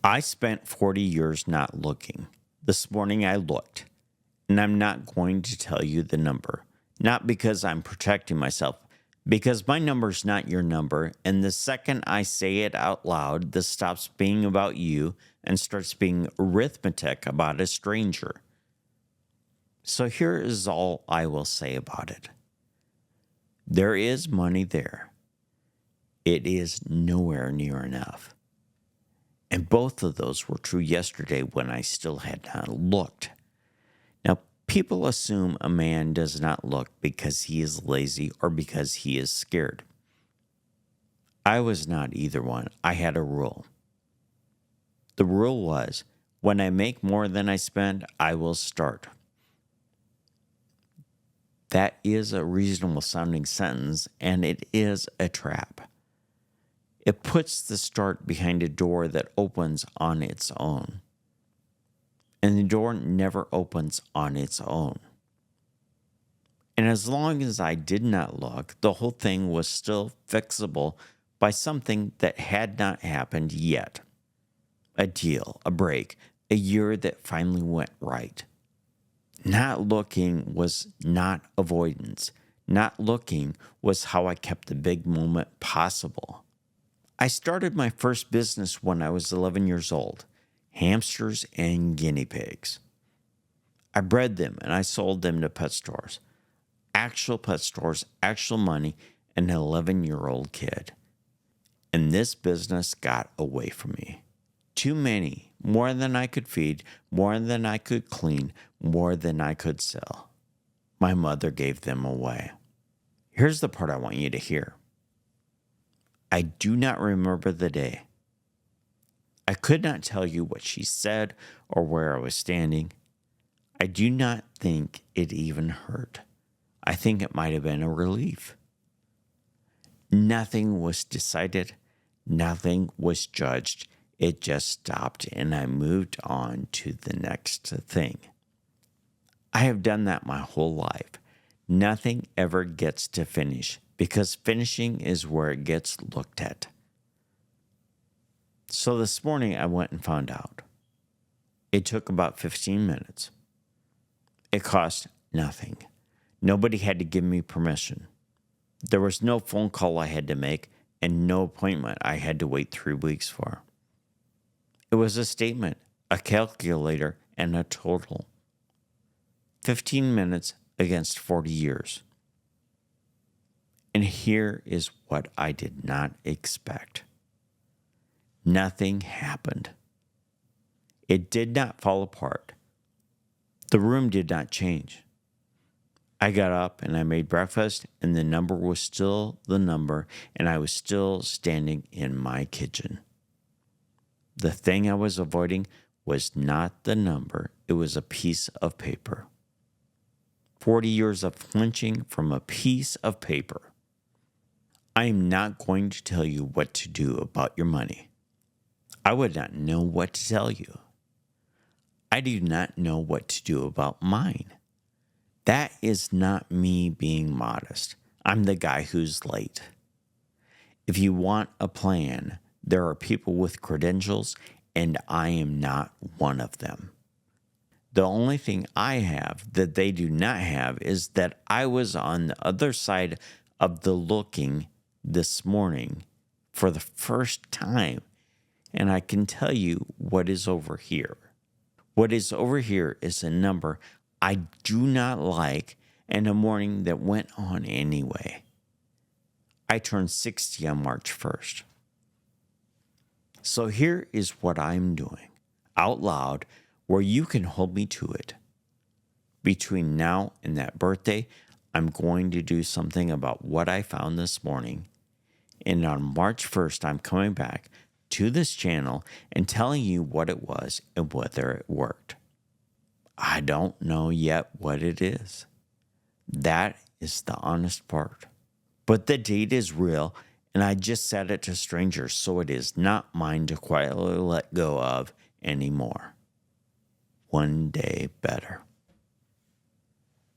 I spent 40 years not looking. This morning I looked, and I'm not going to tell you the number. Not because I'm protecting myself, because my number's not your number, and the second I say it out loud, this stops being about you and starts being arithmetic about a stranger. So here is all I will say about it. There is money there. It is nowhere near enough. And both of those were true yesterday when I still had not looked. Now, people assume a man does not look because he is lazy or because he is scared. I was not either one. I had a rule. The rule was, when I make more than I spend, I will start. That is a reasonable sounding sentence, and it is a trap. It puts the start behind a door that opens on its own. And the door never opens on its own. And as long as I did not look, the whole thing was still fixable by something that had not happened yet. A deal, a break, a year that finally went right. Not looking was not avoidance. Not looking was how I kept the big moment possible. I started my first business when I was 11 years old, hamsters and guinea pigs. I bred them and I sold them to pet stores. Actual pet stores, actual money, an 11-year-old kid. And this business got away from me. Too many, more than I could feed, more than I could clean, more than I could sell. My mother gave them away. Here's the part I want you to hear. I do not remember the day. I could not tell you what she said or where I was standing. I do not think it even hurt. I think it might have been a relief. Nothing was decided. Nothing was judged. It just stopped and I moved on to the next thing. I have done that my whole life. Nothing ever gets to finish because finishing is where it gets looked at. So this morning I went and found out. It took about 15 minutes. It cost nothing. Nobody had to give me permission. There was no phone call I had to make and no appointment I had to wait 3 weeks for. It was a statement, a calculator, and a total. 15 minutes against 40 years. And here is what I did not expect. Nothing happened. It did not fall apart. The room did not change. I got up and I made breakfast, and the number was still the number, and I was still standing in my kitchen. The thing I was avoiding was not the number, it was a piece of paper. 40 years of flinching from a piece of paper. I am not going to tell you what to do about your money. I would not know what to tell you. I do not know what to do about mine. That is not me being modest. I'm the guy who's late. If you want a plan, there are people with credentials, and I am not one of them. The only thing I have that they do not have is that I was on the other side of the looking this morning for the first time, and I can tell you what is over here. What is over here is a number I do not like and a morning that went on anyway. I turned 60 on March 1st. So here is what I'm doing out loud where you can hold me to it. Between now and that birthday, I'm going to do something about what I found this morning. And on March 1st, I'm coming back to this channel and telling you what it was and whether it worked. I don't know yet what it is. That is the honest part. But the date is real, and I just said it to strangers, so it is not mine to quietly let go of anymore. One day better.